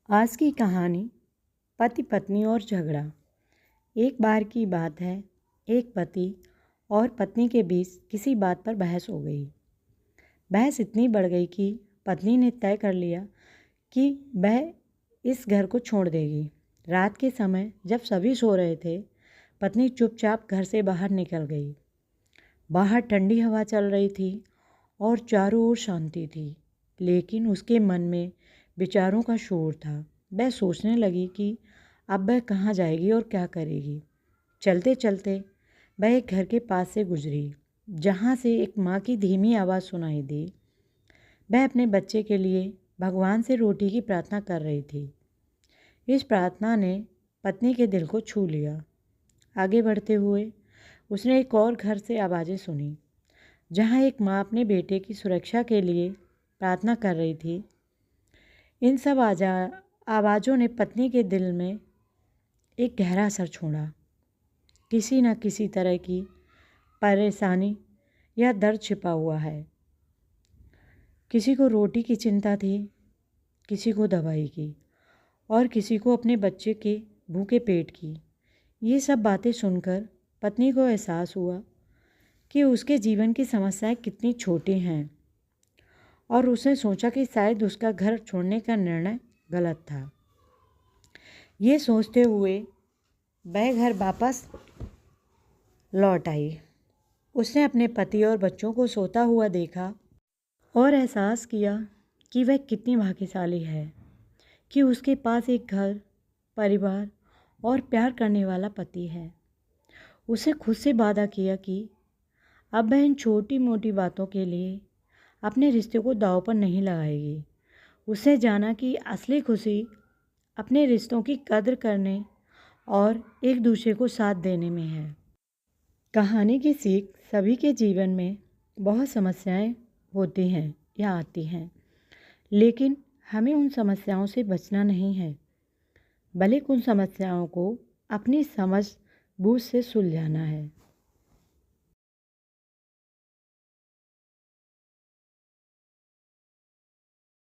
आज की कहानी पति पत्नी और झगड़ा। एक बार की बात है, एक पति और पत्नी के बीच किसी बात पर बहस हो गई। बहस इतनी बढ़ गई कि पत्नी ने तय कर लिया कि वह इस घर को छोड़ देगी। रात के समय जब सभी सो रहे थे, पत्नी चुपचाप घर से बाहर निकल गई। बाहर ठंडी हवा चल रही थी और चारों ओर शांति थी, लेकिन उसके मन में विचारों का शोर था। वह सोचने लगी कि अब वह कहाँ जाएगी और क्या करेगी। चलते चलते वह एक घर के पास से गुजरी, जहाँ से एक माँ की धीमी आवाज़ सुनाई दी। वह अपने बच्चे के लिए भगवान से रोटी की प्रार्थना कर रही थी। इस प्रार्थना ने पत्नी के दिल को छू लिया। आगे बढ़ते हुए उसने एक और घर से आवाज़ें सुनी, जहाँ एक माँ अपने बेटे की सुरक्षा के लिए प्रार्थना कर रही थी। इन सब आवाज़ों ने पत्नी के दिल में एक गहरा असर छोड़ा। किसी न किसी तरह की परेशानी या दर्द छिपा हुआ है। किसी को रोटी की चिंता थी, किसी को दवाई की और किसी को अपने बच्चे के भूखे पेट की। ये सब बातें सुनकर पत्नी को एहसास हुआ कि उसके जीवन की समस्याएं कितनी छोटी हैं, और उसने सोचा कि शायद उसका घर छोड़ने का निर्णय गलत था। ये सोचते हुए वह घर वापस लौट आई। उसने अपने पति और बच्चों को सोता हुआ देखा और एहसास किया कि वह कितनी भाग्यशाली है कि उसके पास एक घर, परिवार और प्यार करने वाला पति है। उसे खुद से वादा किया कि अब वह इन छोटी मोटी बातों के लिए अपने रिश्ते को दांव पर नहीं लगाएगी। उसने जाना कि असली खुशी अपने रिश्तों की कद्र करने और एक दूसरे को साथ देने में है। कहानी की सीख सभी के जीवन में बहुत समस्याएं होती हैं या आती हैं, लेकिन हमें उन समस्याओं से बचना नहीं है, बल्कि उन समस्याओं को अपनी समझ बूझ से सुलझाना है।